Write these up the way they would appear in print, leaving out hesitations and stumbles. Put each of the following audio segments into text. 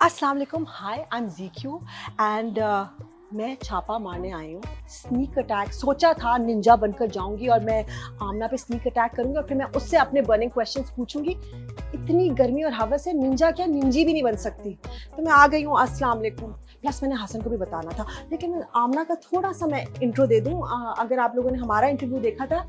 अस्सलाम वालेकुम, हाय I am ज़ीक्यू and मैं छापा मारने आई हूँ। स्नीक अटैक सोचा था निंजा बनकर जाऊंगी और मैं आमना पे स्नीक अटैक करूंगी और फिर मैं उससे अपने बर्निंग क्वेश्चंस पूछूंगी। इतनी गर्मी और हवा से निंजा क्या निंजी भी नहीं बन सकती। तो मैं आ गई हूँ। अस्सलाम वालेकुम। प्लस मैंने हसन को भी बताना था, लेकिन आमना का थोड़ा सा मैं इंट्रो दे दूँ। अगर आप लोगों ने हमारा इंटरव्यू देखा था,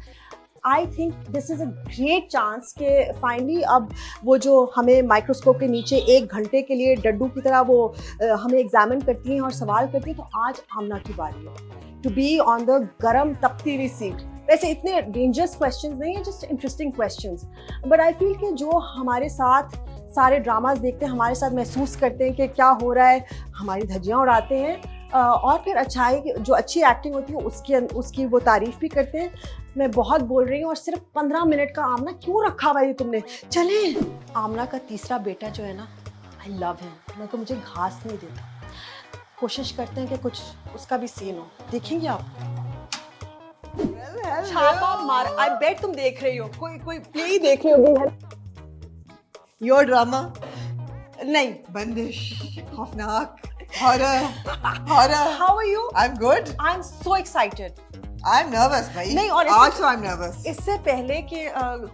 आई think this is a great chance कि फाइनली अब वो जो हमें माइक्रोस्कोप के नीचे 1 घंटे के लिए डड्डू की तरह वो हमें एग्जामिन करती हैं और सवाल करती हैं, तो आज आमना की बारी है टू बी ऑन द गरम तपती हुई सीट। वैसे इतने डेंजरस क्वेश्चंस नहीं है, just interesting questions, but I feel कि जो हमारे साथ सारे ड्रामाज देखते हैं, हमारे साथ महसूस करते हैं कि क्या हो रहा है, हमारी धज्जियाँ उड़ाते हैं और फिर अच्छाई जो अच्छी एक्टिंग होती है उसकी वो तारीफ भी करते हैं। मैं बहुत बोल रही हूँ और सिर्फ 15 मिनट का आमना क्यों रखा हुआ है तुमने। चले, आमना का तीसरा बेटा जो है ना, आई लव हिम, मैं तो मुझे घास नहीं देता। कोशिश करते हैं कि कुछ उसका भी सीन हो, देखेंगे आप। छापा मार, आई बेट तुम देख रही हो, कोई प्ले ही देख रही होगी। योर ड्रामा नहीं, बंदिश, खौफनाक, horror, horror. How are you? I am good. I am so excited. I am nervous भाई। नहीं, और आज तो आई एम नर्वस। इससे पहले कि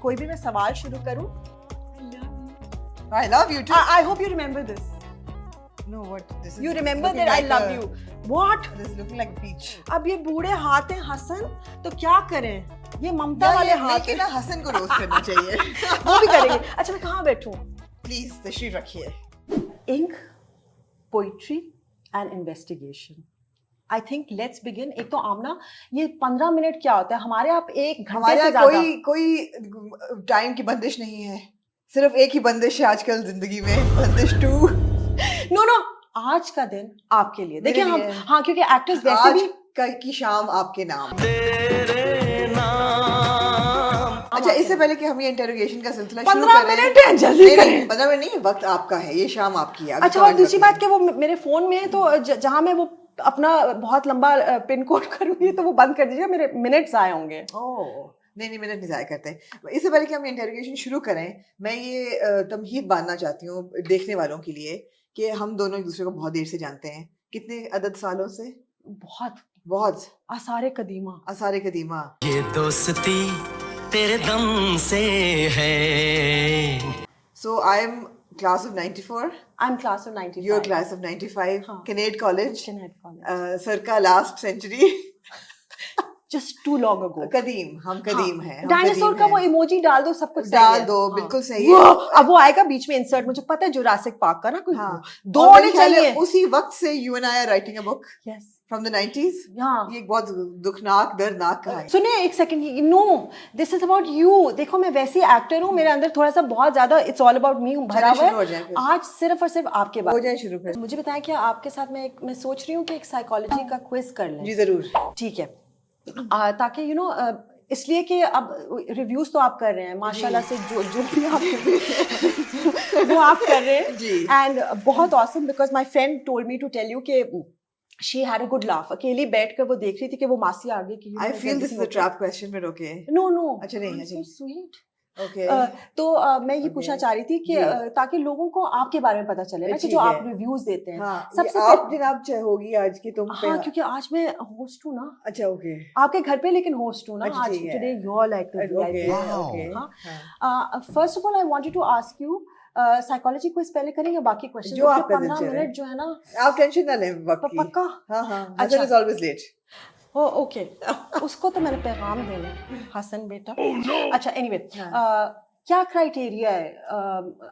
कोई भी मैं सवाल शुरू करूं, I love you too. I hope you remember this. Know what this is. You remember that I love you. What? This is looking like a beach. अब ये बूढ़े हाथ हैं हसन, तो क्या करें? ये ममता वाले हाथ हैं ना, हसन को रोस्ट करना चाहिए। वो भी करेंगे। अच्छा, मैं कहाँ बैठूं? प्लीज तशरीफ रखिए। Ink, poetry and investigation. I think let's begin. एक तो आमना, ये 15 मिनट क्या होता है हमारे? आप 1 घंटे हमारे से यहाँ ज्यादा। कोई टाइम की बंदिश नहीं है, सिर्फ एक ही बंदिश है आजकल जिंदगी में, बंदिश 2। नो नो, आज का दिन आपके लिए। देखिए हम, लिए। हाँ, क्योंकि एक्टर्स वैसे आज भी की शाम आपके नाम। अच्छा, इससे पहले कि हम ये इंटरोगेशन का सिलसिला शुरू 15 करें, मिनट है, जल्दी करें। 15 मिनट नहीं, वक्त आपका है, ये शाम आपकी है। अच्छा, और दूसरी बात कि वो मेरे फोन में है, तो जहां मैं वो अपना बहुत लंबा पिन कोड करूंगी तो वो बंद कर दीजिएगा, मेरे मिनट जाए होंगे। ओह नहीं, मिनट नहीं जाया करते। इससे पहले कि हम इंटरोगेशन शुरू करें, मैं ये तमहीद बांधना चाहती हूँ देखने वालों के लिए कि हम दोनों एक दूसरे को बहुत देर से जानते हैं। कितने अदद सालों से? बहुत बहुत। आसारे कदीमा। आसारे कदीमा। ये दोस्ती तेरे दम से है। So I am class of 94. I'm class of 95. You're class of 95. हाँ. Kinnaird College. Kinnaird College. circa last century. Just too long ago. कदीम, हम कदीम हैं। हम डायनासोर कदीम का वो हैं। इमोजी डाल दो, सब कुछ डाल दो, हाँ. बिल्कुल सही वो, है। अब वो आएगा बीच में इंसर्ट, मुझे पता है जुरासिक पार्क का ना कुछ। हाँ. दो और होने मेरे ख्याल है चाहिए। उसी वक्त से you and I are writing a book Yes. from the 90s. हाँ. ये एक बहुत दुखनाक, दर्दनाक कहानी। सुनिए एक second, no this is about you. देखो मैं वैसी एक्टर हूँ, मेरे अंदर थोड़ा सा बहुत ज्यादा इट्स ऑल अबाउट मी भरा हुआ है। आज सिर्फ और सिर्फ आपके बारे में हो जाए शुरू फिर। मुझे बताएं कि आपके साथ मैं सोच रही हूँ कि एक साइकोलॉजी का क्विज कर लें। जी जरूर। ठीक है, ताकि यू नो इसलिए कि अब रिव्यूज तो आप कर रहे हैं माशाल्लाह से, जो भी आप वो आप कर रहे हैं जी। एंड बहुत awesome, because my friend told me to tell you कि she had a good laugh. अकेली बैठकर वो देख रही थी कि वो मासी आगे की। I feel this is a trap question, but okay. No no, अच्छा नहीं है सो जी। स्वीट। Okay. तो मैं ये पूछना चाह रही थी कि ताकि लोगों को आपके बारे में पता चले ना, कि जो आप रिव्यूज देते हैं। हाँ, सबसे आप जनाब होगी आज की तुम पे। हाँ, क्योंकि आज मैं होस्ट हूँ ना अच्छा, ओके। आपके घर पे, लेकिन होस्ट हूँ ना अच्छा, आज। ठीक है। Today you are like the okay, VIP. Okay. First of all I wanted to ask you, psychology quiz पहले करें या बाकी क्वेश्चन? जो आपका 15 दिल मिनट जो है ना, आप टेंशन ना लें वक्त की। पक्का? हाँ हाँ, अच्छा। Hasan is always late. Okay, उसको तो मैंने पैगाम देना हसन बेटा। अच्छा, एनीवे, क्या क्राइटेरिया है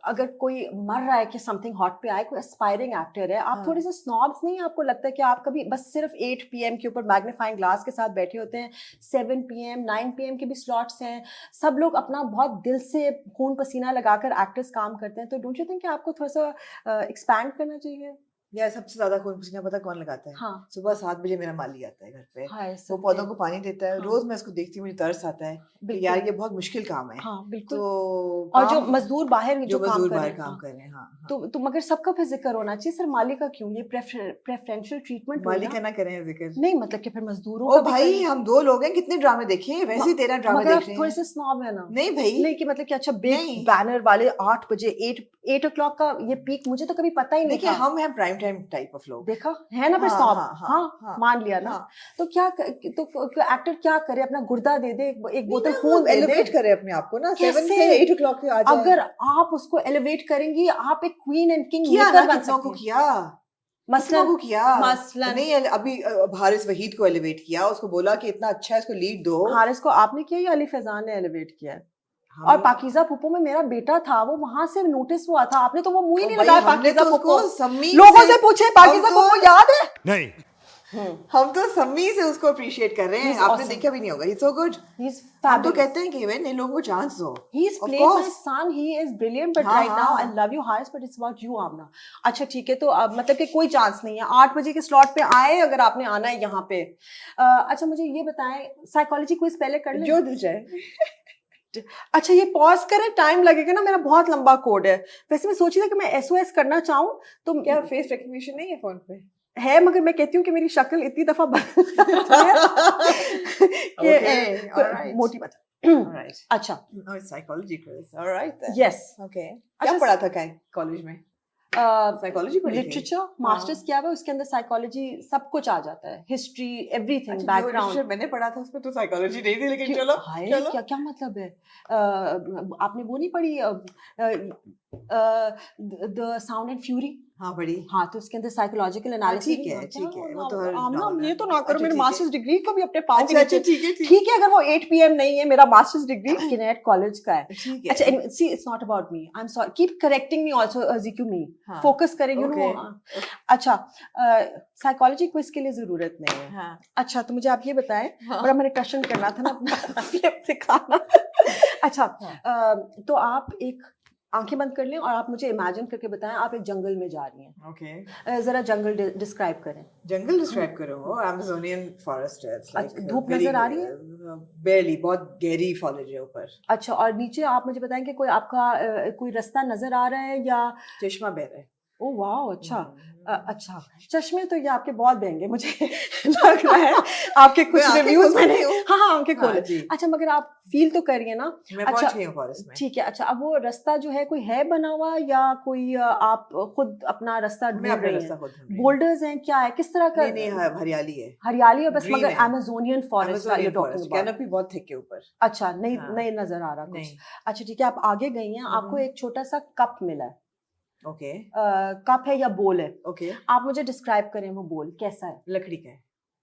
अगर कोई मर रहा है कि समथिंग हॉट पे आए, कोई एस्पायरिंग एक्टर है, आप थोड़े से स्नॉब्स नहीं? आपको लगता है कि आप कभी बस सिर्फ 8 PM के ऊपर मैग्नीफाइंग ग्लास के साथ बैठे होते हैं? 7 PM 9 PM के भी स्लॉट्स हैं, सब लोग अपना बहुत दिल से खून पसीना लगाकर एक्टर्स काम करते हैं, तो डोंट यू थिंक कि आपको थोड़ा सा एक्सपैंड करना चाहिए? यार सबसे ज्यादा खून पसीना पता कौन लगाता है? हाँ सुबह 7 बजे मेरा माली आता है घर पे, हाय वो सत्य पौधों को पानी देता है। हाँ रोज मैं उसको देखती हूँ, मुझे तरस आता है कि बिल्कुल यार ये बहुत मुश्किल काम है। हाँ बिल्कुल तो और जो काम मजदूर बाहर जो जो काम मजदूर कर रहे बाहर हैं काम हाँ कर रहे हैं, हाँ हाँ। तो मगर सबका फिर जिक्र होना चाहिए सर माली का क्यों ये प्रेफरेंशियल ट्रीटमेंट हुई माली ना का ना करें जिक्र। नहीं मतलब कि फिर मजदूरों ओ का भी भाई करें हम 2 लोग हैं, कितने ड्रामे देखे हैं, वैसे ही 13 ड्रामे मगर देख आप रहे थोड़े हैं। से स्नॉब है ना नहीं भाई, नहीं कि मतलब कि अच्छा बिग नहीं। बैनर वाले 8 बजे 8 o'clock का ये पीक मुझे तो कभी पता ही नहीं देखिए था हम हैं प्राइम टाइम टाइप ऑफ लोग। देखा है ना फिर हाँ स्नॉब हाँ हाँ हाँ हाँ मान लिया ना हाँ। तो क्या एक्टर क्या करे अपना गुर्दा दे दे एक नहीं बोतल ना, वो खून दे दे एलिवेट करे अपने आप को ना, 7 कैसे से 8 o'clock पे आ जाए। अगर आप उसको एलिवेट करेंगी आप एक क्वीन एंड किंग किया मेकर ना, बन कितनों सकती को हैं किया, कितनों मसलन को किया। मसलन नहीं अभी हारिस वहीद को एलिवेट किया, उसको बोला कि इतना अच्छा है, इसको लीड दो। हारिस को आपने किया या अली फैजान ने एलिवेट किया है और हम पाकीज़ा पुप्पो में मेरा बेटा था वो वहां से नोटिस हुआ था आपने तो वो मुंह ही ओ नहीं भाई लगाया हमने पाकीज़ा तो पुप्पो उसको सम्मी लोगों से से पूछे हम पाकीज़ा तो पुप्पो याद है नहीं हम तो सम्मी से उसको अप्रिशिएट कर रहे हैं। He's आपने awesome. देखा भी नहीं होगा, ही सो गुड। He's हम तो fabulous. कहते हैं कि इन लोगों को चांस दो। He's Of played my course. son. He is brilliant. But हाँ right now, I हाँ love you, Haris. But it's about you, Amna. अच्छा ठीक है तो अब मतलब कि कोई चांस नहीं है 8 बजे के स्लॉट पे आए अगर आपने आना है यहाँ पे अच्छा मुझे ये बताएं साइकोलॉजी क्विज पहले कर लें जो दिल चाहे। अच्छा ये पॉज करें टाइम लगेगा ना मेरा बहुत लंबा कोड है वैसे मैं सोची था कि मैं एसओएस करना चाहूँ तो क्या फेस रिकग्निशन नहीं है फोन पे? है मगर मैं कहती हूँ कि मेरी शक्ल इतनी दफा बदल जाती है कि Okay, alright. मोटी बता Alright. अच्छा Oh, it's psychology quiz. Alright then. Yes Okay. अच्छा, क्या पढ़ा था क्या कॉलेज में? साइकोलॉजी पढ़ी थी? लिटरेचर मास्टर्स किया हुआ है उसके अंदर साइकोलॉजी सब कुछ आ जाता है हिस्ट्री एवरीथिंग अच्छा, जो बैकग्राउंड literature मैंने पढ़ा था उसमें तो साइकोलॉजी नहीं थी, लेकिन चलो हाय चलो। क्या क्या मतलब है आपने वो नहीं पढ़ी द साउंड एंड फ्यूरी हाँ पढ़ी। हाँ तो उसके अंदर साइकोलॉजिकल एनालिसिस ठीक है, वो तो हर आमना novel है। ये तो ना करो अच्छा, मेरे ठीक है। मास्टर्स डिग्री को भी अपने पाँव के अच्छा अच्छा नीचे ठीक है ठीक है अगर वो 8 PM नहीं है मेरा मास्टर्स डिग्री किनेट कॉलेज का है ठीक अच्छा है। See it's not about me I am sorry keep correcting me also GQ me हाँ, फोकस करें यू नो okay. अच्छा साइकोलॉजी क्विज के लिए जरूरत नहीं है हाँ अच्छा तो मुझे आप ये बताएं हाँ। बड़ा मैंने क्वेश्चन करना था ना अपना फ्लिप दिखाना अच्छा तो आप एक आंखें बंद कर लें और आप मुझे इमेजिन करके बताएं आप एक जंगल में जा रही हैं ओके। जरा जंगल डिस्क्राइब करें जंगल डिस्क्राइब करो, वो अमेज़ोनियन फॉरेस्ट है। इट्स अच्छा, लाइक धूप नजर आ रही है? बेयरली, बहुत गहरी फॉलेज है ऊपर। अच्छा और नीचे आप मुझे बताएं कि कोई आपका कोई रास्ता नजर आ रहा है या चश्मा बह रहा है। ओ वाह अच्छा अच्छा चश्मे तो ये आपके बहुत महंगे मुझे लग रहा है आपके कुछ मैं आंखें रिव्यूज खोल मैंने सकती हूँ। हाँ हाँ आंखें हाँ, खोले जी। अच्छा मगर आप फील तो करिए ना मैं अच्छा पहुंच गई हूँ फॉरेस्ट में। ठीक है अच्छा अब वो रास्ता जो है कोई है बना हुआ या कोई आप खुद अपना रास्ता मैं ढूंढ अपना रही रास्ता हैं खुद ढूंढ रही हूँ। बोल्डर्स हैं क्या है किस तरह का नहीं नहीं हाँ, हरियाली है। हरियाली है बस Green मगर है। Amazonian forest you Amazonian talking forest, about canopy बहुत थिक है ऊपर। अच्छा नहीं हाँ। नहीं नजर आ रहा कुछ नहीं। अच्छा ठीक है आप आगे गई हैं आपको एक छोटा सा कप मिला है ओके कप है या बोल है ओके। आप मुझे डिस्क्राइब करें वो बोल कैसा है लकड़ी का है।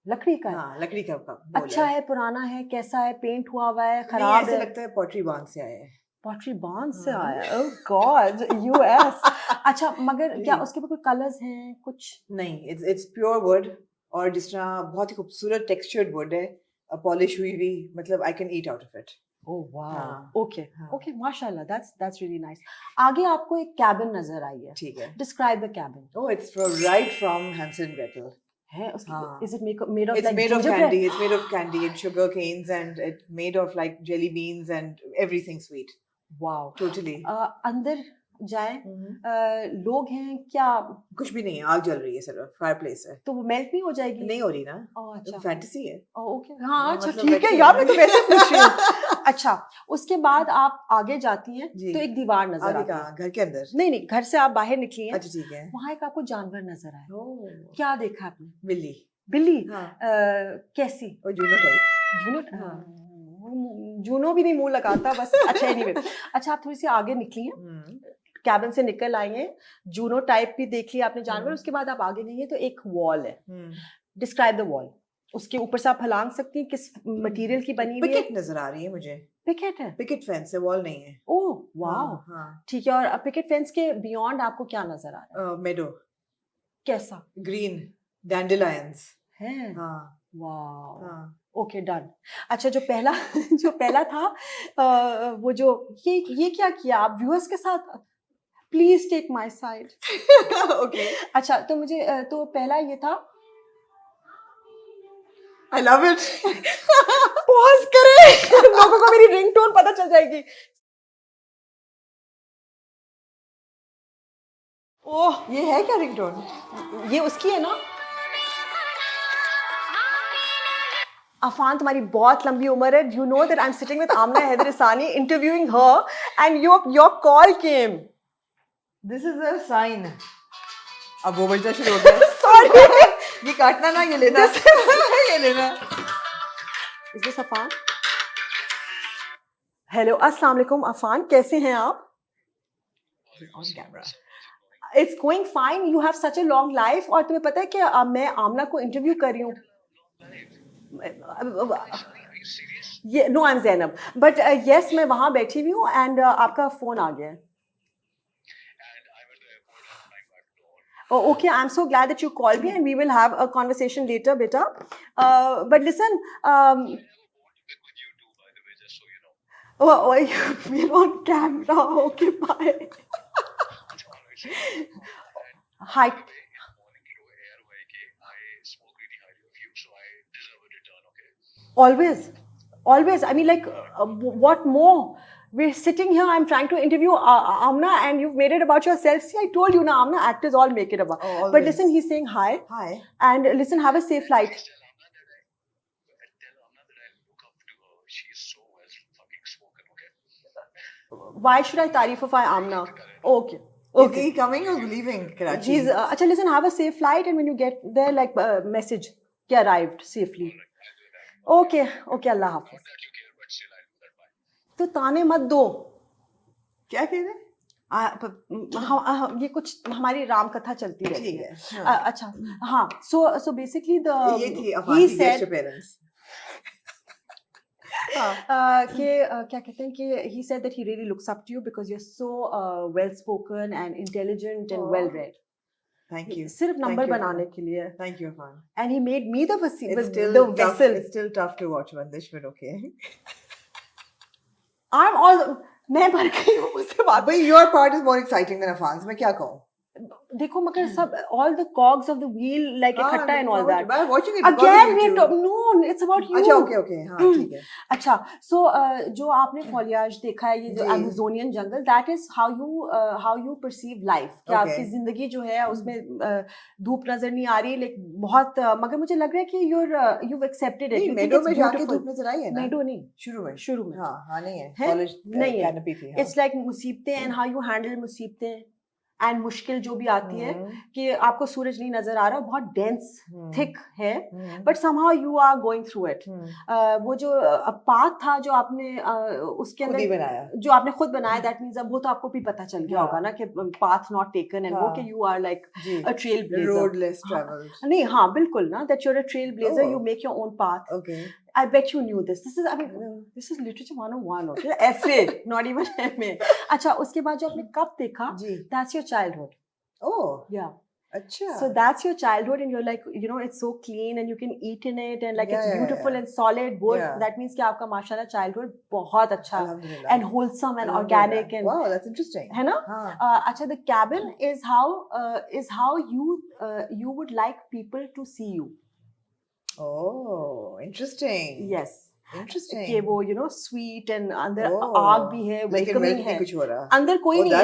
लकड़ी का है हाँ लकड़ी का बोल अच्छा है पुराना है कैसा है पेंट हुआ हुआ है नहीं, खराब ऐसे है लगता है पोट्री बांध से आया है। पॉटरी बांध से हाँ। आया ओह गॉड यूएस अच्छा मगर क्या जी। उसके ऊपर कोई कलर्स हैं कुछ नहीं, इट्स प्योर वुड, और जिस तरह बहुत ही खूबसूरत टेक्सचर्ड वुड है, पॉलिश हुई हुई, मतलब I can eat out of it. Oh wow हाँ, ओके हाँ। ओके माशाल्लाह दैट्स रियली नाइस आगे आपको एक कैबिन नजर आई है ठीक है। Describe the cabin oh it's right from Hansel Gretel. है उसकी हाँ। Is it made of It's like made of gingerbread candy. It's made of candy and sugar canes, and it's made of like jelly beans and everything sweet. Wow Totally. अंदर जाएं Mhm. लोग हैं क्या कुछ भी नहीं है, आग जल रही है, सिर्फ फायरप्लेस है। तो वो मेल्ट नहीं हो जाएगी नहीं हो रही ना, ओह अच्छा फैंटेसी है। ओके हाँ अच्छा मतलब ठीक है वैसे यार है। मैं तो वैसे पूछ रही हूँ अच्छा उसके बाद आप आगे जाती हैं जी। तो एक दीवार नजर आगे आती है कहाँ? घर के अंदर? नहीं नहीं घर से आप बाहर निकली हैं अच्छा ठीक है। वहां एक आपको जानवर नजर आया ओह क्या देखा आपने बिल्ली। बिल्ली हाँ। कैसी और जूनो टाइप। जूनो हाँ। जूनो भी नहीं मुंह लगाता बस अच्छा एनीवे अच्छा आप थोड़ी सी आगे निकली हैं कैबिन से निकल आई हैं जूनो टाइप भी देख लिया आपने जानवर उसके बाद आप आगे गई हैं तो एक वॉल है डिस्क्राइब द वॉल उसके ऊपर से आप फलांग सकती हैं किस मटेरियल की बनी हुई है पिकेट नजर आ रही है मुझे। पिकेट है पिकेट फेंस है, वॉल नहीं है। ओह वाओ हाँ ठीक है और पिकेट फेंस के बियॉन्ड आपको क्या नजर आ रहा है मेडो, कैसा ग्रीन, डैंडेलियंस। है हाँ वाओ हाँ। ओके डन अच्छा जो पहला था वो जो ये क्या किया आप व्यूअर्स के साथ please take my side. Okay, अच्छा, तो मुझे तो पहला ये था. I love it. पॉज करें. लोगों को मेरी रिंगटोन पता चल जाएगी. ओह, ये है क्या रिंगटोन? ये उसकी है ना. अफान, तुम्हारी बहुत लंबी उम्र है. You know that I am sitting with Amna Haider Isani interviewing her and your call came. This is a sign. अब वो बजना शुरू हो गया. सॉरी. ये काटना ना, ये लेना. ये लेना. Is this Affan? हेलो, अस्सलाम वालेकुम अफान, कैसे हैं आप? On camera. It's going fine. You have such a long life. और तुम्हें पता है कि मैं आमना को इंटरव्यू कर रही हूँ. ये no, I am Zainab. But yes, मैं वहाँ बैठी हुई हूँ एंड आपका फ़ोन आ गया है. Okay, I'm so glad that you called me and we will have a conversation later, beta. But listen, oh, we're on camera. Okay, bye. Hi. Always, always. I mean, like, what more? We're sitting here. I'm trying to interview Amna, and you've made it about yourself. See, I told you, now, Amna, actors all make it about. Oh, but always. listen, he's saying hi, Hi. and listen, have a safe flight. Why should I tarifify Amna? Okay. Is Okay. he coming or leaving Karachi? He's. Acha, listen, have a safe flight, and when you get there, like, message, ke arrived safely. Okay. Okay. Allah Hafiz. तो ताने मत दो. क्या कह रहे हैं? ये कुछ हमारी राम कथा चलती रहती ठीक है. है. हाँ. अच्छा, हाँ. So basically ये थी अफान he की said guest appearance. कि क्या कहते हैं कि he said that he really looks up to you because you're so well spoken and intelligent and Oh. well read. Thank you. सिर्फ Thank नंबर you, बनाने Afan. के लिए. Thank you, Afan. And he made me the It's still the tough. vessel. It's still tough to watch Bandish, but okay. I'm all. मैं भर गई हूँ उससे बात. But your part is more exciting than Afan's. मैं क्या कहूँ? देखो मगर सब all the cogs of the wheel like इकट्ठा and all that. But I'm watching it Again, because we of are no, it's about you. अच्छा, okay, हाँ, ठीक है. अच्छा, so जो आपने foliage देखा है, ये जो जी. Amazonian jungle, that is how you perceive life. कि Okay. आपकी जिंदगी जो है उसमें धूप नजर नहीं आ रही, like बहुत मगर मुझे लग रहा है कि you've accepted it. नहीं, You think मेडो it's में जाके beautiful. धूप नजर आई है ना? मेडो नहीं, शुरू में. हाँ, हाँ, नहीं है. है? College नहीं है. canopy थी. It's like मुसीबतें and how you handle मुसीबतें and मुश्किल जो भी आती है कि आपको सूरज नहीं नजर आ रहा, बहुत डेंस थिक है, but somehow you are going through it. वो जो पाथ था जो आपने उसके खुद ही अंदर बनाया. जो आपने खुद बनाया, that means अब वो तो आपको भी पता चल गया होगा ना कि path not taken and वो कि you are like a trailblazer. Road less traveled. नहीं, हाँ बिल्कुल ना, that you're a trailblazer. Oh. You make your own path. Okay. I bet you knew this. I mean, this is literature 101, okay? FA, not even MA. अच्छा, उसके बाद जो आपने कब देखा, जी. that's your childhood. Oh. Yeah. अच्छा. So that's your childhood and you're like, you know, it's so clean and you can eat in it and like Yeah, it's yeah, beautiful yeah. and solid wood. Yeah. That means कि आपका माशाल्लाह childhood बहुत अच्छा Alhamdulillah. and wholesome and Alhamdulillah. organic and Wow, that's interesting. है ना? हाँ. अच्छा, the cabin is how you would like people to see you. Oh, interesting. Yes. Interesting. कि वो you know sweet and अंदर Oh. आग भी है, लेकिन welcoming milk है, नहीं कुछ हो रहा. अंदर कोई Oh, नहीं है,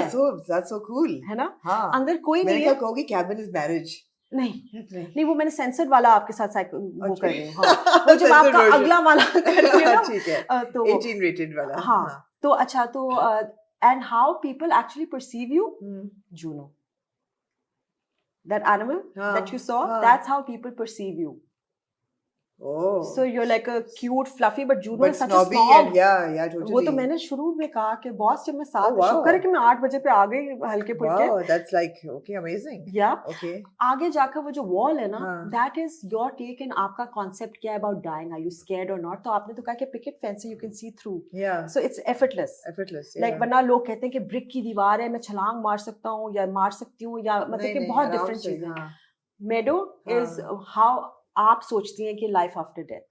that's so cool. है ना? हाँ. अंदर कोई मैंने नहीं क्या है. कहोगी cabin is marriage. नहीं, वो मैंने सेंसर्ड वाला आपके साथ वो अच्छा. कर रही हूँ. हाँ. वो जब Censored आपका version. अगला वाला कर रही है ना, ठीक है. तो 18 rated वाला. हाँ. तो अच्छा, तो and how people actually perceive you, Juno. That animal that you saw, that's how people perceive you. Oh. So you're like a cute, fluffy, but Juno But is such snobby a snob. and yeah, totally. वो तो मैंने शुरू में कहा कि boss जब मैं साथ Oh, wow. शुक्र है कि मैं 8 बजे पे आ गई हल्के फुल्के. Wow, that's like okay, amazing. Yeah. Okay. आगे जाकर वो जो वॉल है ना, हाँ. that is your take and आपका concept क्या है about dying, are you scared or not? तो आपने तो कहा कि picket fence you can see through. Yeah. So it's effortless. Effortless. Yeah. Like वरना लोग कहते हैं कि brick की दीवार है, मैं छलांग मार सकता हूँ या मार सकती हूँ या मतलब कि बहुत आराम different से, चीजें. हाँ. Meadow is how आप सोचती हैं कि life after death.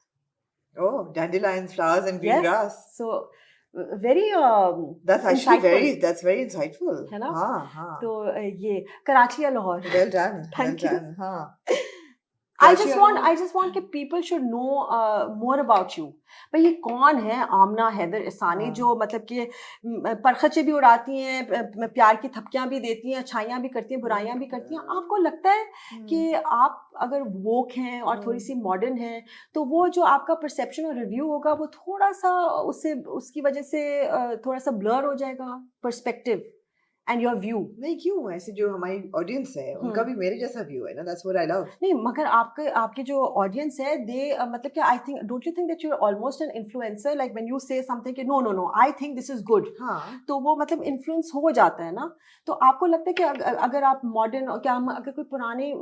Oh, dandelions, flowers and green Yes. grass. So very That's actually insightful, that's very insightful. है ना? हाँ हाँ. तो ये कराची या Lahore? Well done. Thank well you. done. हाँ. I कराची just और want Lahore. I just want कि people should know more about you. भाई ये कौन है आमना हैदर इसानी हाँ. जो मतलब कि परखचे भी उड़ाती हैं, प्यार की थपकियां भी देती हैं, अच्छाइयां भी करती हैं, बुराइयां भी करती हैं. आपको लगता है कि आप अगर वोक हैं और थोड़ी सी मॉडर्न हैं तो वो जो आपका परसेप्शन और रिव्यू होगा वो थोड़ा सा उससे उसकी वजह से थोड़ा सा ब्लर हो जाएगा पर्सपेक्टिव एंड योर व्यू. नहीं क्यों ऐसे जो हमारी ऑडियंस है उनका भी मेरे जैसा व्यू है ना. That's what I love. नहीं मगर आपके आपके जो ऑडियंस है दे मतलब कि I think don't you think that you are almost an influencer like when you say something कि no no no I think this is good. हाँ. तो वो मतलब इन्फ्लुएंस हो जाता है ना. तो आपको लगता है कि अगर आप मॉडर्न क्या हम अगर कोई पुराने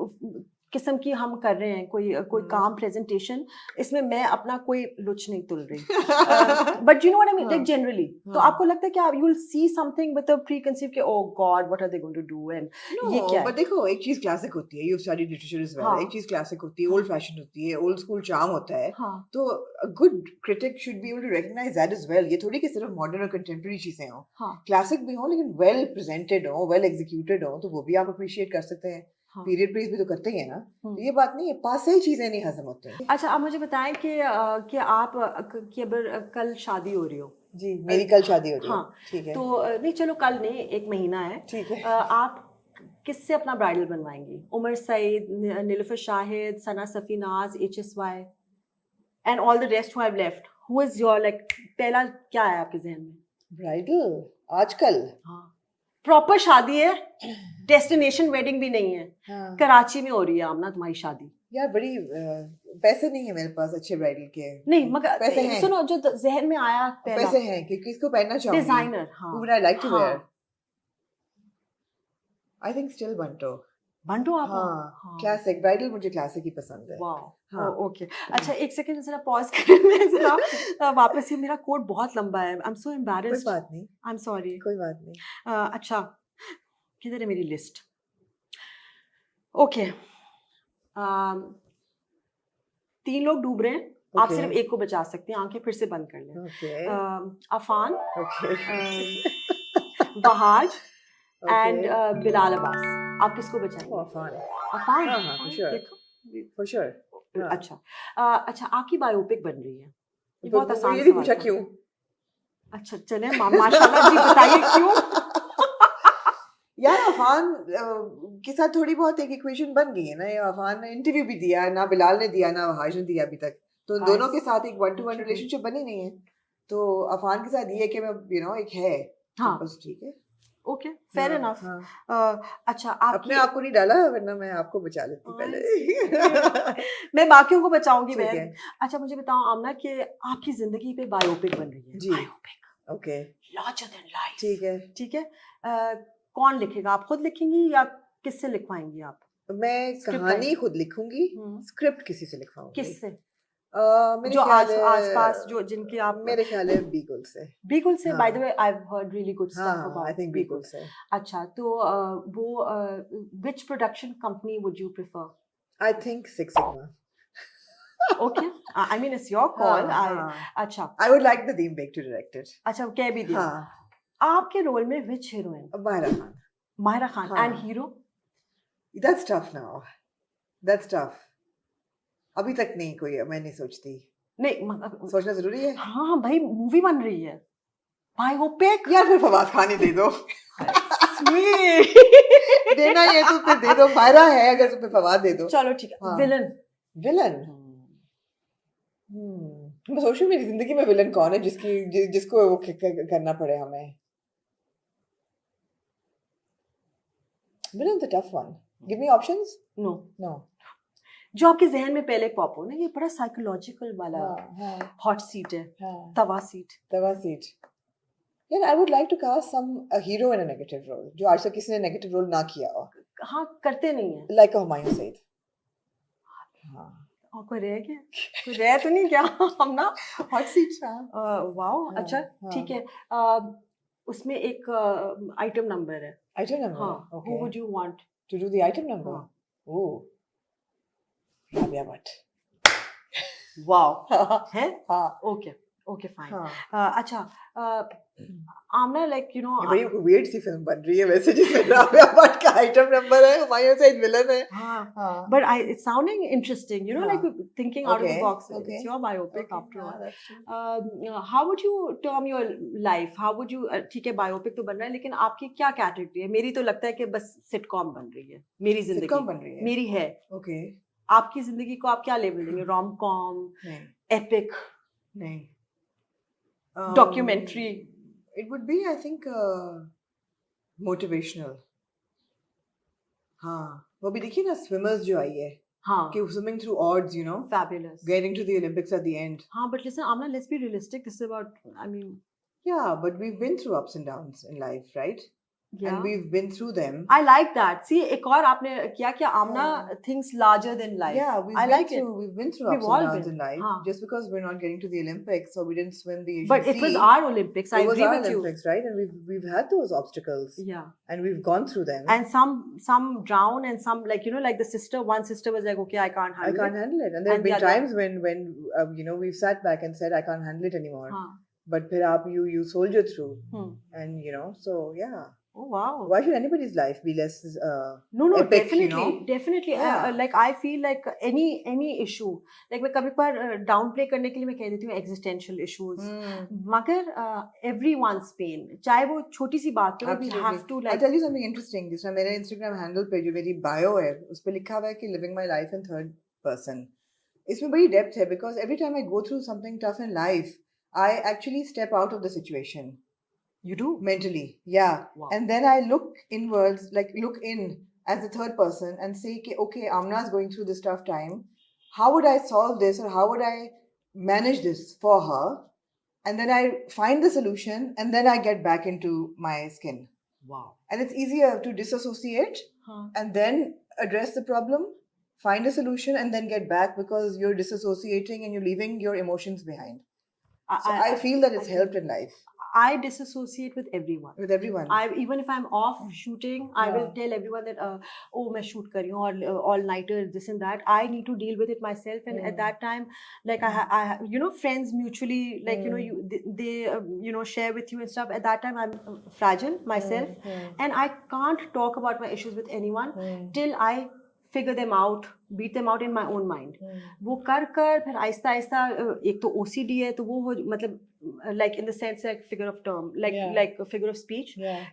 किस्म की हम कर रहे हैं कोई काम प्रेजेंटेशन इसमें मैं अपना कोई लुच नहीं तुल रही but you know what I mean like generally तो आपको लगता है कि आप you will see something with a preconceive के oh God what are they going to do and ये क्या है? बट देखो एक चीज क्लासिक होती है. You studied literature as well. हाँ. एक चीज क्लासिक होती है, ओल्ड फैशन होती है, ओल्ड स्कूल चार्म होता है. हाँ. तो a good critic should be able to recognise that as well. ये थोड़ी कि सिर्फ मॉडर्न और कंटेम्परेरी चीजें हो. हाँ. क्लासिक भी हो लेकिन वेल प्रेजेंटेड हो, वेल एग्जीक्यूटेड हो, तो वो भी आप अप्रिशिएट कर सकते हैं. हाँ. पीरियड प्रेज भी तो करते ही है ना. तो ये बात नहीं है, पास से ही चीजें नहीं हजम होती. अच्छा आप मुझे बताएं कि आप कि अगर कल शादी हो रही हो. जी मेरी कल शादी हो रही है. हाँ. ठीक है. तो नहीं चलो कल नहीं एक महीना है. ठीक है. आप किससे अपना ब्राइडल बनवाएंगी? उमर सईद, नीलुफर शाहिद, सना सफी नाज, HSY and all the rest who have left. Who is your like पहला क्या है आपके जहन में? ब्राइडल आजकल. हाँ. प्रॉपर शादी है, डेस्टिनेशन वेडिंग भी नहीं है. हाँ. कराची में हो रही है आमना तुम्हारी शादी. यार बड़ी पैसे नहीं है मेरे पास अच्छे ब्राइडल के. नहीं मगर पैसे हैं. सुनो जो जहन में आया पहला पैसे हैं कि किसको पहनना चाहूंगी. डिजाइनर. हाँ. Who would I like to हाँ. wear? I think still Banto. बंटो आप. हाँ. क्लासिक ब्राइडल मुझे क्लासिक ही पसंद है. वाओ. हाँ. ओके. अच्छा एक सेकंड जरा पॉज करें मैं जरा वापस. ये मेरा कोट बहुत लंबा है. आई एम सो कोई एम्बैरेस्ड. बात नहीं. आई एम सॉरी. कोई बात नहीं. अच्छा किधर है मेरी लिस्ट? ओके. 3 लोग डूब रहे हैं. आप Okay. सिर्फ एक को बचा सकते हैं. आंखें फिर से बंद कर लें. Okay. Afan, Okay. Bahaj Okay. And Bilal Abbas. आप किसको बचाएंगे? Oh, fun. अफान. हाँ, हाँ, for sure. देखो. For sure. हाँ. अच्छा. अच्छा आपकी बायोपिक बन रही है. ये तो बहुत आसान ये नहीं सवाल पूछा था. क्यों? अच्छा चले माशाल्लाह जी बताइए क्यों? यार अफान के साथ थोड़ी बहुत एक इक्वेशन बन गई है ना. ये अफान ने इंटरव्यू भी दिया ना, बिलाल ने दिया ना, हाज ने दिया अभी तक. तो उन दोनों के साथ एक 1-to-1 रिलेशनशिप बनी नहीं है. तो अफान के साथ ये कि मैं एक है. हाँ. बस ठीक है. Okay fair enough. अच्छा अपने आपकी आप को नहीं डाला वरना मैं आपको बचा लेती पहले. मैं बाकियों को बचाऊंगी ठीक बहन. है. अच्छा मुझे बताओ आमना कि आपकी जिंदगी पे बायोपिक बन रही है. जी. Biopic okay. Larger than life. ठीक है. ठीक है. कौन लिखेगा? आप खुद लिखेंगी या किससे लिखवाएंगी आप? मैं Script कहानी writing. खुद लिखूंगी. स्क्रिप्ट किसी से लिखवाऊंगी. किससे? मेरे जो ख्याल है आसपास जो जिनके आप मेरे ख्याल है बीगल से. बीगल से. हाँ. By the way I have heard really good हाँ stuff I about think Beagle. Beagle से. अच्छा तो वो which production company would you prefer? I think Six Sigma. Okay I mean it's your call. अच्छा I would like the Deem Baig to direct it. अच्छा कह भी दिया. हाँ. आपके रोल में व्हिच हीरोइन? माहिरा खान. माहिरा खान. हाँ. And hero? That's tough now. That's tough. अभी तक नहीं कोई मैं नहीं सोचती. नहीं सोचना जरूरी है. हाँ भाई मूवी बन रही है बायोपिक. यार फिर फवाद खान ही दे दो. स्वीट. देना ये तो फिर दे दो. माहिरा है अगर तो फिर फवाद दे दो. चलो ठीक है. हाँ. विलन. विलन. मैं सोच रही हूँ मेरी जिंदगी में विलन कौन है जिसको वो करना पड़े हमें. Villain is a tough one. Give me options. No no. जो आपके जहन में पहले पॉप हो ना. ये बड़ा साइकोलॉजिकल वाला हॉट सीट है. तवा सीट. तवा सीट. यार I would like to cast some a hero in a negative role जो आज तक किसी ने नेगेटिव रोल ना किया हो. हाँ करते नहीं है. लाइक हुमायूं सईद. हाँ. और कोई रह गया? कोई रह तो नहीं क्या? हम ना हॉट सीट. वाओ. अच्छा ठीक है. उसमें एक आइटम नंबर है. Item number. हाँ. Who would you want to do the item number? हाँ. Oh. Rabia Bhatt. वाओ. है? हाँ. ओके. Okay, fine. हाँ अच्छा, आमना, like you know, ये बड़ी weird सी फिल्म बन रही है वैसे जिसमें राबिया भट्ट का आइटम नंबर है, हुमायूं सईद विलन है. हाँ, हाँ but it's sounding interesting, you know, like हाँ thinking out of the okay box. okay It's your biopic okay after हाँ all. that's true. How would you term your life? How would you, ठीक है biopic तो बन रहा है, लेकिन आपकी क्या कैटेगरी है? मेरी तो लगता है कि बस सिटकॉम बन रही है, मेरी जिंदगी Sitcom बन रही है. मेरी है. Okay आपकी जिंदगी को आप क्या लेबल देंगे? रोम कॉम, नहीं एपिक, नहीं documentary? it would be I think motivational. हाँ वो भी देखिए ना स्विमर्स जो आई है हाँ, कि swimming through odds, you know, fabulous. getting to the Olympics at the end. हाँ, but listen, Amna, let's be realistic. This is about, I mean, Yeah, but we've been through ups and downs in life, right? yeah. And we've been through them. I like that. See, एक और आपने किया क्या, Amna Yeah. thinks larger than life. Yeah, we've I been like through it. we've been through We've ups all and downs been. in life. हाँ. Just because we're not getting to the Olympics or we didn't swim the Asian But it was Sea, our Olympics. I it was agree our with Olympics, right? And we've had those obstacles you. Yeah. and we've gone through them. And some drown and some, like, you know, like the sister, one sister was like, okay, I can't I handle can't it. handle it. And there have And the been other- times when you know we've sat back and said I can't handle it anymore. हाँ. But फिर आप you soldier through, Hmm. and you know, so yeah. Oh wow. Why should anybody's life be less No, epic, definitely, you know? definitely. Yeah. Like I feel like any issue, like मैं कभी बार downplay करने के लिए मैं कह देती हूँ existential issues. मगर everyone's pain, चाहे वो छोटी सी बात हो, we have to I'll like. tell you something interesting. जिसमें मेरे Instagram handle पे जो मेरी bio है, उस पे लिखा हुआ है कि living my life in third person. इसमें बड़ी depth है because every time I go through something tough in life, I actually step out of the situation. You do? Mentally, yeah. Wow. And then I look inwards, like look in as a third person and say, okay, Amna's going through this tough time. How would I solve this or how would I manage this for her? And then I find the solution and then I get back into my skin. Wow. And it's easier to disassociate and then address the problem, find a solution and then get back because you're disassociating and you're leaving your emotions behind. So I feel that it's helped in life. I disassociate with everyone. With everyone. Even if I'm off shooting, I will tell everyone that oh मैं shoot कर रही हूँ और all nighter this and that. I need to deal with it myself, and at that time, like I you know, friends mutually, like you know, they you know, share with you and stuff. At that time, I'm fragile myself, and I can't talk about my issues with anyone till I figure them out, beat them out in my own mind. वो कर फिर आहिस्ता आहिस्ता, एक तो OCD है तो वो मतलब like in the sense like figure of term, like like a figure of speech,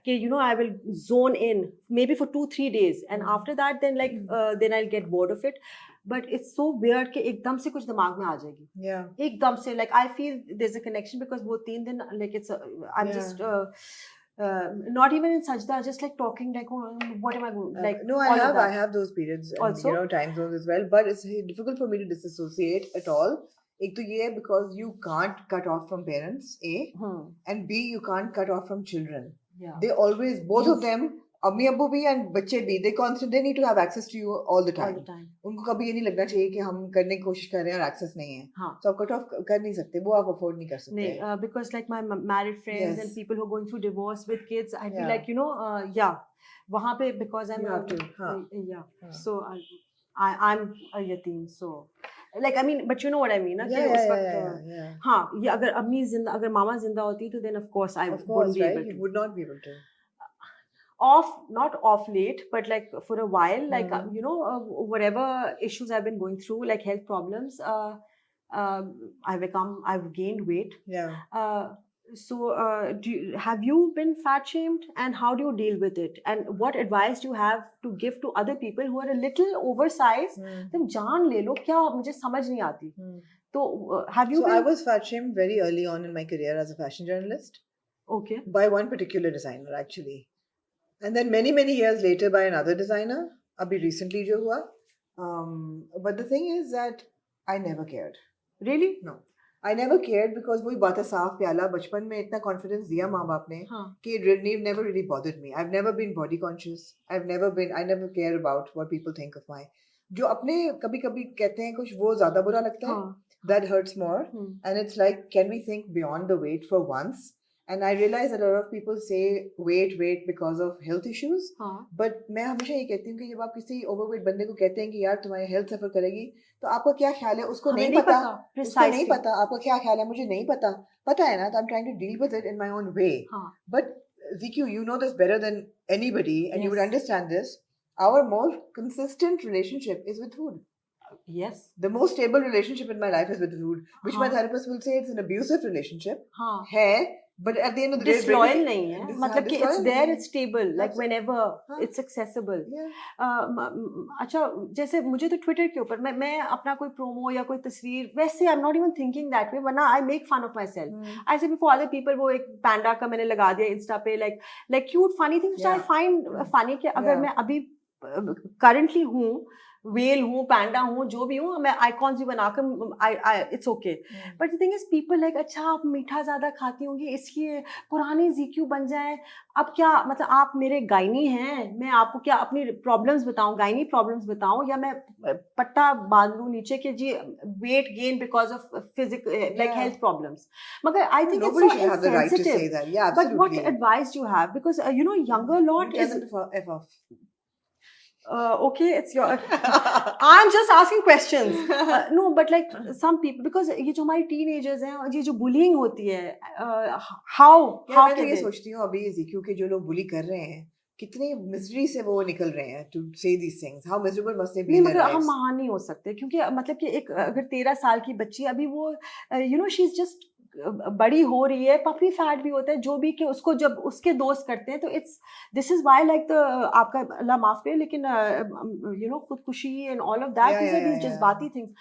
कि you know, I will zone in maybe for 2-3 days and after that then like then I'll get bored of it. But it's so weird कि एकदम से कुछ दिमाग में आ जाएगी. Yeah. एकदम से, like I feel there's a connection because वो 3 दिन like it's I'm just not even in sajda, just like talking like, oh, what am I going like? No, I have those periods and, Also? you know, time zones as well, but it's difficult for me to disassociate at all. एक तो ये है because you can't cut off from parents, A, and B, you can't cut off from children. Yeah. They always, both of them, अम्मी अब्बू भी and बच्चे भी, they need to have access to you all the time. उनको कभी ये नहीं लगना चाहिए कि हम करने की कोशिश कर रहे हैं और access नहीं है. हाँ. So आप cut off कर नहीं सकते, वो आप afford नहीं कर सकते. नहीं, because like my married friends and people who are going through divorce with kids, I'd be like, you know, वहाँ पे because I'm you have to, so I'm a yatim, so like I mean, but you know what I mean, ना कि उस वक्त हाँ, ये अगर अम्मी जिंदा, अगर मामा जिंदा होती तो then of course I wouldn't be able to. You would not be able to. Not off late, but like for a while, like you know, whatever issues I've been going through, like health problems, I've gained weight. Yeah. So have you been fat shamed, and how do you deal with it, and what advice do you have to give to other people who are a little oversized? तुम जान ले लो, क्या मुझे समझ नहीं आती. तो have you So been... I was fat shamed very early on in my career as a fashion journalist. Okay. By one particular designer actually. And then many years later by another designer, abhi recently jo hua. But the thing is that I never cared. Really? No. I never cared because वही बात है साफ प्याला बचपन में इतना confidence दिया माँ बाप ने कि it never really bothered me. I've never been body conscious. I never care about what people think of my. जो अपने कभी कहते हैं कुछ वो ज़्यादा बुरा लगता है. That hurts more. And it's like, can we think beyond the weight for once? And I realize that a lot of people say wait because of health issues. हाँ But मैं हमेशा ये कहती हूँ कि जब आप किसी overweight बंदे को कहते हैं कि यार तुम्हारी health suffer करेगी, तो आपका क्या ख्याल है? उसको हमें नहीं नहीं पता, पता उसको नहीं precisely पता, आपका क्या ख्याल है? मुझे नहीं पता, पता है ना? तो I'm trying to deal with it in my own way. हाँ But ZQ, you know this better than anybody, and you would Yes. understand this. Our more consistent relationship is with food. yes The most stable relationship in my life is with food, which my हाँ therapist will say it's an abusive relationship. हाँ है, but at the end of the day, disloyal नहीं है मतलब कि it's disloyal there नहीं it's stable like Absolutely. whenever हाँ. it's accessible है. अच्छा जैसे मुझे तो ट्विटर के ऊपर मैं अपना कोई प्रोमो या कोई तस्वीर वैसे I am not even thinking that way वरना I make fun of myself ऐसे बिफोर अदर पीपल वो एक पैंडा का मैंने लगा दिया इंस्टा पे like cute funny things I Yeah. Find funny कि अगर Yeah. मैं अभी करंटली हूँ वेल हूँ पैंडा हूँ जो भी हूँ मैं आइकॉन्स भी बनाकर it's okay but the thing is people like अच्छा आप मीठा ज्यादा खाती होंगी इसलिए पुरानी ZQ बन जाए अब क्या मतलब आप मेरे गायनी हैं मैं आपको क्या अपनी प्रॉब्लम्स बताऊं गायनी प्रॉब्लम्स बताऊं या मैं पट्टा बांध लूं नीचे के जी weight gain because of physical like Yeah. Health problems मगर I think Nobody it's should so have the right to say insensitive that. Yeah, but what absolutely. advice do you have because you know younger lot Tell is them to F off. okay it's your I'm just asking questions no but like some people because ये जो हमारी teenagers हैं ये जो bullying होती है how यार मैं तो can ये they सोचती हूँ अभी ZQ के जो लोग बुली कर रहे हैं कितनी मिजरी से वो निकल रहे हैं to say these things. How miserable must they be नहीं in their मगर हम lives? महान नहीं हो सकते क्योंकि मतलब कि एक अगर 13 साल की बच्ची अभी वो you know she is just बड़ी हो रही है पपी फैट भी होता है जो भी कि उसको जब उसके दोस्त करते हैं तो it's this is why like the आपका अल्लाह माफ करे लेकिन यू नो खुदकुशी and all of that Yeah, these are yeah, these yeah, जज्बाती things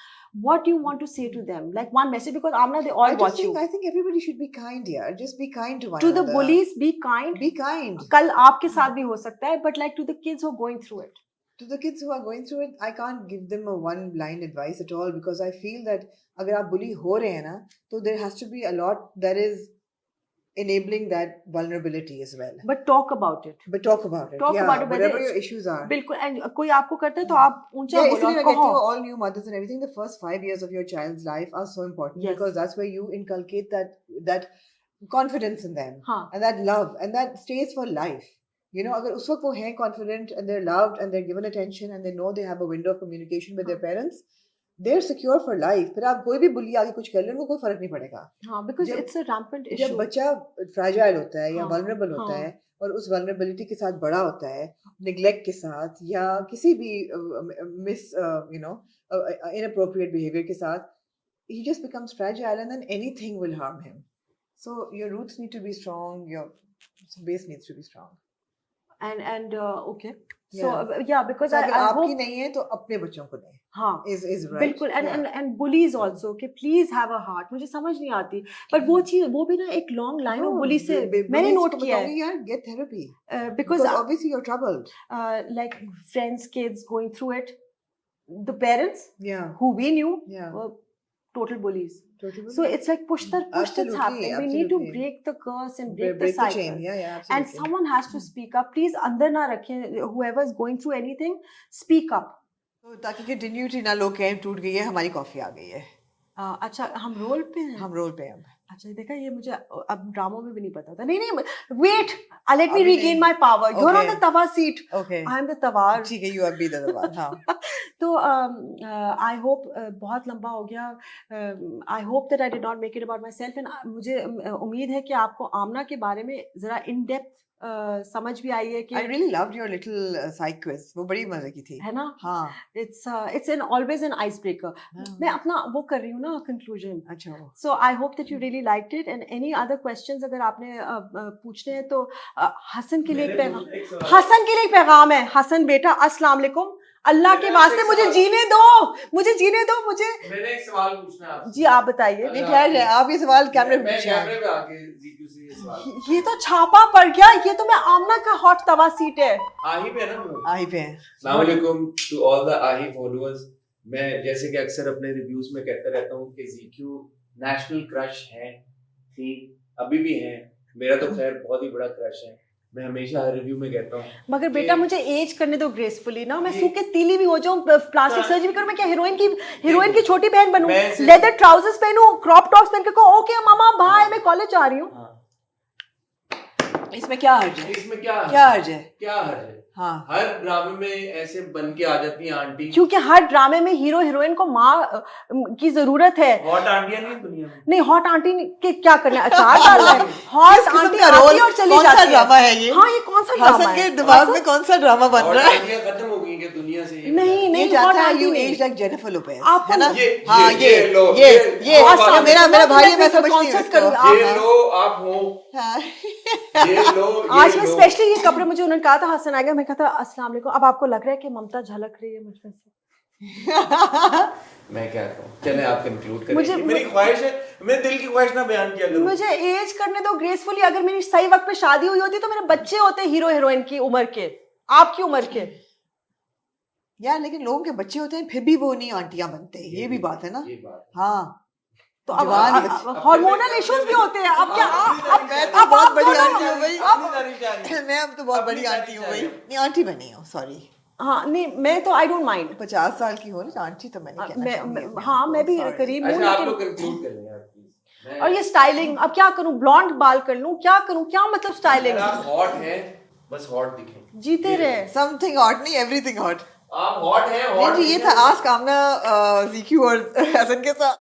what do you want to say to them like one message because Amna they all watch you I think everybody should be kind here. Just be kind to one to the another. bullies be kind Be kind. कल आपके साथ भी हो सकता है but like to the kids who are going through it To the kids who are going through it, I can't give them a one line advice at all because I feel that अगर आप bully हो रहे हैं ना, तो there has to be a lot that is enabling that vulnerability as well. but talk about it But talk about it. Talk yeah, about it, whether whatever your it's- issues are. बिल्कुल and कोई आपको करता है तो आप ऊंचा Yeah, बोलो इसलिए मैं कहो कहती हूँ all new mothers and everything, the first 5 years of your child's life are so important Yes. because that's where you inculcate that confidence in them हाँ and that love and that stays for life. You know, अगर उस वक्त वो हैं confident and they're loved and they're given attention and they know they have a window of communication with their parents, they're secure for life. फिर आप कोई भी bully आगे कुछ कर ले उनको कोई फर्क नहीं पड़ेगा. हाँ because जब- it's a rampant जब issue बच्चा fragile होता है या हाँ, vulnerable होता हाँ. है और उस vulnerability के साथ बड़ा होता है neglect के साथ या किसी भी inappropriate behavior के साथ he just becomes fragile and then anything will harm him. So your roots need to be strong, your base needs to be strong. and okay so Yeah. yeah because So I अगर आपकी hope नहीं है तो अपने बच्चों को दें. हाँ Is right. बिल्कुल and Yeah. and bullies also कि please have a heart मुझे समझ नहीं आती पर वो चीज वो भी ना एक लॉन्ग लाइन No, ऑफ बुली से bullies मैंने को नोट किया है बताऊंगी यार get therapy because because obviously you're troubled. like friends kids going through it the parents Yeah. who we knew Yeah. were total bullies Totally. so it's like push that's Absolutely, happening we need to absolutely. break the curse and break break the the cycle chain. Yeah, yeah, and absolutely. someone has to speak up please अंदर ना रखें whoever is going through anything speak up तो ताकि continuity ना लोग कहें टूट गई है हमारी कॉफी आ गई है अच्छा हम रोल पे हैं हम रोल पे हैं अब अच्छा देखा ये मुझे अब ड्रामों में भी नहीं पता था नहीं वेट लेट मी अभी रीगेन नहीं। My power you are on Okay. The तवा seat okay I am the तवार ठीक है यू आर बी द बात हाँ तो आई होप बहुत लंबा हो गया I hope that I did not make it about my self and मुझे उम्मीद है कि आपको आमना के बारे में जरा इन डेप्थ समझ भी आई है कि I really loved your little side quiz वो बड़ी मजे की थी है ना हाँ it's an always an icebreaker मैं अपना वो कर रही हूँ ना conclusion अच्छा वो so I hope that you really liked it and any other questions अगर आपने पूछने हैं तो हसन के लिए एक पैगाम हसन के लिए एक पैगाम है हसन बेटा अस्सलाम वालेकुम अल्लाह के वास्ते मुझे जीने दो मुझे मैंने एक सवाल पूछना है आपसे। जी आप बताइए नहीं ठहर जाए आप ये सवाल कैमरे पे मैं पूछिए कैमरे पे आके ZQ से ये सवाल ये तो छापा पड़ गया ये तो मैं आमना का हॉट तवा सीट है आही पे है ना तुम आई पे हैं अस्सलाम वालेकुम टू ऑल द आही फॉलोअर्स मैं जैसे कि अक्सर अपने रिव्यूज में कहता रहता हूँ कि ZQ नेशनल क्रश है थी अभी भी है मेरा तो खैर बहुत ही बड़ा क्रश है मैं हमेशा हर रिव्यू में कहता हूँ मगर बेटा मुझे एज करने दो ग्रेसफुली ना मैं सूखे तीली भी हो जाऊं प्लास्टिक सर्जरी करूं मैं क्या हीरोइन की छोटी बहन बनूं मैं सिर्फ- लेदर ट्राउजर्स पहनूं क्रॉप टॉप्स पहन के को ओके मामा बाय मैं कॉलेज जा रही हूं हाँ इसमें क्या हर्ज है? इसमें क्या क्या हर्ज है? क्या हर्ज है? हाँ हर ड्रामे में ऐसे बन के आ जाती है आंटी। क्योंकि हर ड्रामे में हीरो हीरोइन को माँ की जरूरत है। हॉट आंटियां नहीं दुनिया में। नहीं, हॉट आंटी के क्या करना है, अचार डालना है। हॉट किस किस्म आंटी का आती रोल, है और चली कौन सा जाती ड्रामा है ये? हाँ, ये कौन सा ड्रामा हसन के है? दिमाग में कौन सा ड्रामा बन हॉट रहा है? आंटियां खत्म हो गई हैं दुनिया से। ये नहीं ये नहीं, हॉट जानता है आंटी यू नहीं। एज लाइक जेनिफर लोपेज, आपको है ना? ये- हाँ ये लो, ये अस्सलाम मेरा वालेकुम, भाई है, मैं मैं समझती हूँ conscious इसको। करूँ, ये लो आप हो, हाँ। ये लो ये आज मैं लो। स्पेशली ये कपड़े, मुझे उन्होंने कहा था हसन आएगा, मैं कहा था अस्सलाम वालेकुम, अब आपको लग रहा है कि ममता झलक रही है मुझमें से? मैं क्या कहूँ, चले आप कंक्लूड करें। मुझे- मेरी ख्वाहिश है, मैं दिल की ख्वाहिश ना बयान किया करूँ। मुझे एज करने दो ग्रेसफुली। अगर मेरी सही वक्त पे शादी हुई होती तो मेरे बच्चे होते हीरो हीरोइन की उम्र के, आपकी उम्र के। यार लेकिन लोगों के बच्चे होते हैं फिर भी वो नहीं आंटियां बनते, ये भी बात है ना? ये बात। हाँ तो अब जवान ही- हार्मोनल इश्यूज भी होते हैं। अब क्या मैं तो बहुत बड़ी दोनों- आंटी हूँ भाई, अपनी तारीफ जारी है। मैं अब तो बहुत अपनी बड़ी तारीफ आंटी हूँ जारी भाई। है। नहीं आंटी बनी हूँ, सॉरी। हाँ नहीं, मैं तो आई डोंट माइंड। 50 साल की हो ना आंटी तो मैंने कहना चाहूंगी अपने हाँ, आप को, मैं भी sorry। करीब हूँ, अच्छा आप लेकिन लोग कंक्लूड कर लें यार प्लीज। और ये स्टाइलिंग, अब क्या करूं, ब्लॉन्ड बाल कर लूं, क्या करूं, क्या मतलब स्टाइलिंग? आप हॉट हैं, बस हॉट दिखें। जीते रहे। समथिंग हॉट नहीं, एवरीथिंग हॉट। आप हॉट हैं, नहीं हॉट जी, ये था आज कामना जीक्यू और हसन के साथ।